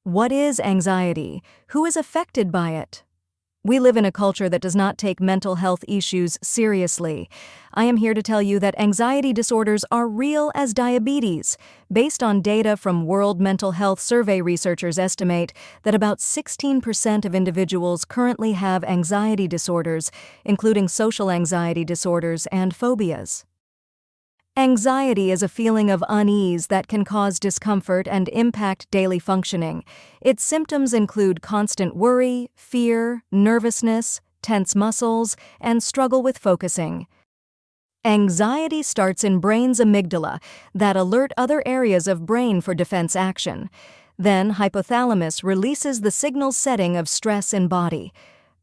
What is anxiety? Who is affected by it? We live in a culture that does not take mental health issues seriously. I am here to tell you that anxiety disorders are real as diabetes. Based on data from World Mental Health Survey, researchers estimate that about 16% of individuals currently have anxiety disorders, including social anxiety disorders and phobias. Anxiety is a feeling of unease that can cause discomfort and impact daily functioning. Its symptoms include constant worry, fear, nervousness, tense muscles, and struggle with focusing. Anxiety starts in brain's amygdala that alert other areas of brain for defense action. Then hypothalamus releases the signal setting of stress in body.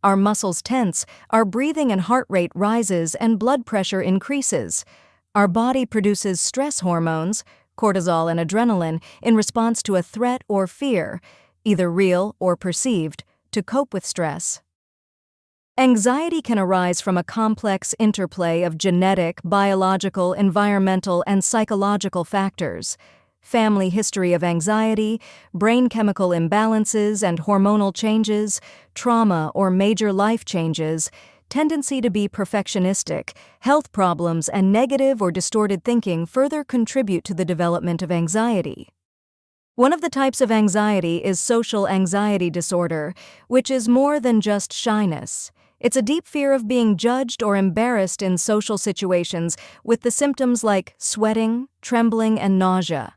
Our muscles tense, our breathing and heart rate rises, and blood pressure increases. Our body produces stress hormones, cortisol and adrenaline, in response to a threat or fear, either real or perceived, to cope with stress. Anxiety can arise from a complex interplay of genetic, biological, environmental, and psychological factors. Family history of anxiety, brain chemical imbalances and hormonal changes, trauma or major life changes, tendency to be perfectionistic, health problems, and negative or distorted thinking further contribute to the development of anxiety. One of the types of anxiety is social anxiety disorder, which is more than just shyness. It's a deep fear of being judged or embarrassed in social situations, with the symptoms like sweating, trembling, and nausea.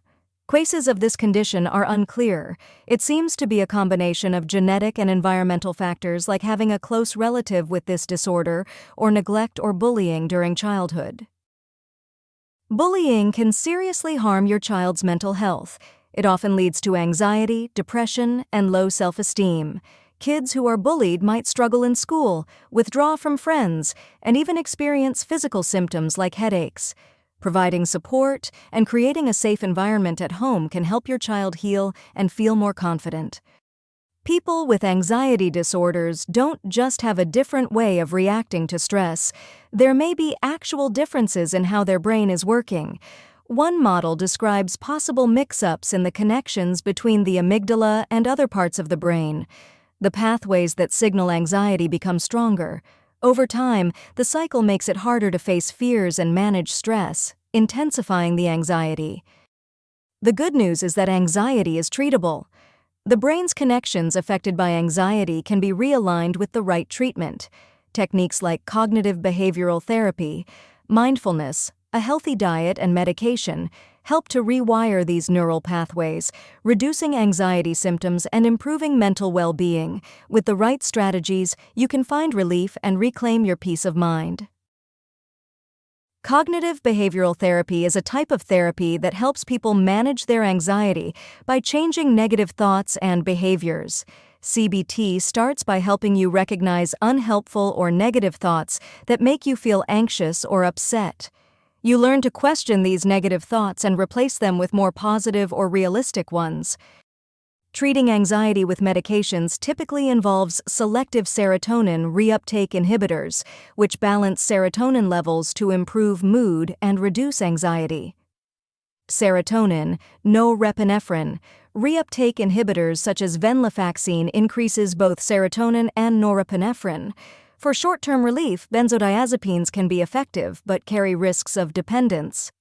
Causes of this condition are unclear. It seems to be a combination of genetic and environmental factors, like having a close relative with this disorder or neglect or bullying during childhood. Bullying can seriously harm your child's mental health. It often leads to anxiety, depression, and low self-esteem. Kids who are bullied might struggle in school, withdraw from friends, and even experience physical symptoms like headaches. Providing support and creating a safe environment at home can help your child heal and feel more confident. People with anxiety disorders don't just have a different way of reacting to stress. There may be actual differences in how their brain is working. One model describes possible mix-ups in the connections between the amygdala and other parts of the brain. The pathways that signal anxiety become stronger. Over time, the cycle makes it harder to face fears and manage stress, intensifying the anxiety. The good news is that anxiety is treatable. The brain's connections affected by anxiety can be realigned with the right treatment. Techniques like cognitive behavioral therapy, mindfulness, a healthy diet, and medication help to rewire these neural pathways, reducing anxiety symptoms and improving mental well-being. With the right strategies, you can find relief and reclaim your peace of mind. Cognitive behavioral therapy is a type of therapy that helps people manage their anxiety by changing negative thoughts and behaviors. CBT starts by helping you recognize unhelpful or negative thoughts that make you feel anxious or upset. You learn to question these negative thoughts and replace them with more positive or realistic ones. Treating anxiety with medications typically involves selective serotonin reuptake inhibitors, which balance serotonin levels to improve mood and reduce anxiety. Serotonin, norepinephrine. Reuptake inhibitors such as venlafaxine increases both serotonin and norepinephrine. For short-term relief, benzodiazepines can be effective but carry risks of dependence.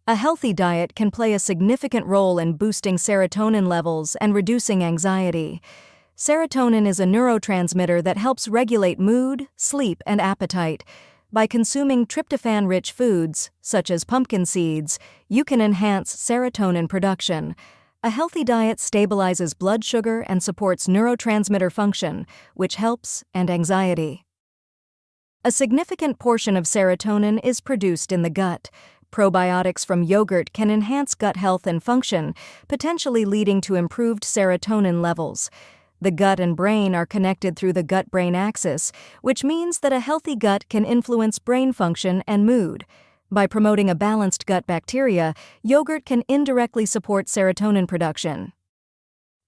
A healthy diet can play a significant role in boosting serotonin levels and reducing anxiety. Serotonin is a neurotransmitter that helps regulate mood, sleep, and appetite. By consuming tryptophan-rich foods, such as pumpkin seeds, you can enhance serotonin production. A healthy diet stabilizes blood sugar and supports neurotransmitter function, which helps and anxiety. A significant portion of serotonin is produced in the gut. Probiotics from yogurt can enhance gut health and function, potentially leading to improved serotonin levels. The gut and brain are connected through the gut-brain axis, which means that a healthy gut can influence brain function and mood. By promoting a balanced gut bacteria, yogurt can indirectly support serotonin production.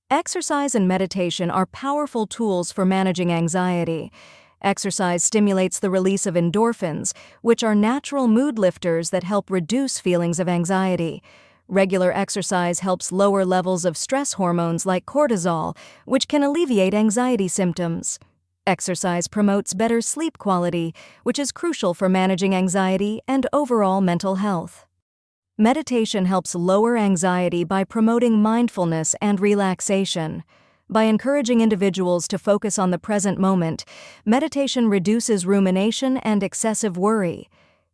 Exercise and meditation are powerful tools for managing anxiety. Exercise stimulates the release of endorphins, which are natural mood lifters that help reduce feelings of anxiety. Regular exercise helps lower levels of stress hormones like cortisol, which can alleviate anxiety symptoms. Exercise promotes better sleep quality, which is crucial for managing anxiety and overall mental health. Meditation helps lower anxiety by promoting mindfulness and relaxation. By encouraging individuals to focus on the present moment, meditation reduces rumination and excessive worry.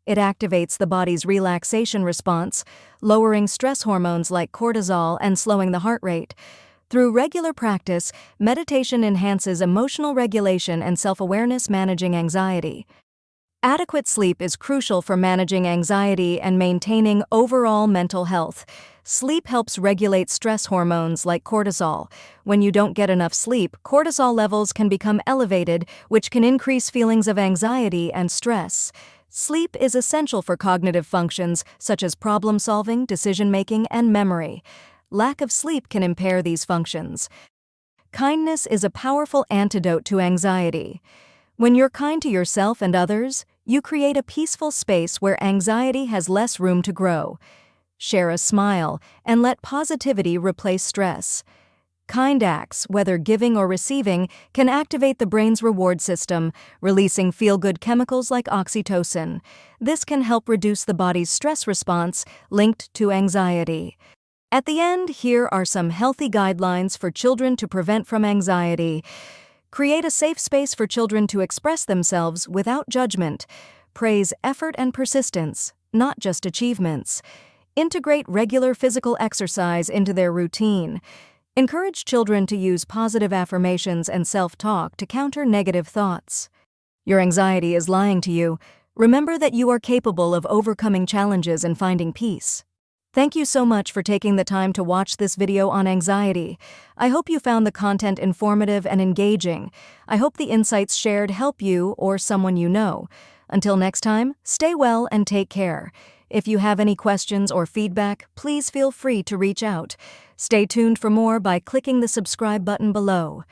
It activates the body's relaxation response, lowering stress hormones like cortisol and slowing the heart rate. Through regular practice, meditation enhances emotional regulation and self-awareness, managing anxiety. Adequate sleep is crucial for managing anxiety and maintaining overall mental health. Sleep helps regulate stress hormones like cortisol. When you don't get enough sleep, cortisol levels can become elevated, which can increase feelings of anxiety and stress. Sleep is essential for cognitive functions such as problem-solving, decision-making, and memory. Lack of sleep can impair these functions. Kindness is a powerful antidote to anxiety. When you're kind to yourself and others, you create a peaceful space where anxiety has less room to grow. Share a smile and let positivity replace stress. Kind acts, whether giving or receiving, can activate the brain's reward system, releasing feel-good chemicals like oxytocin. This can help reduce the body's stress response linked to anxiety. At the end, here are some healthy guidelines for children to prevent from anxiety. Create a safe space for children to express themselves without judgment. Praise effort and persistence, not just achievements. Integrate regular physical exercise into their routine. Encourage children to use positive affirmations and self-talk to counter negative thoughts. Your anxiety is lying to you. Remember that you are capable of overcoming challenges and finding peace. Thank you so much for taking the time to watch this video on anxiety. I hope you found the content informative and engaging. I hope the insights shared help you or someone you know. Until next time, stay well and take care. If you have any questions or feedback, please feel free to reach out. Stay tuned for more by clicking the subscribe button below.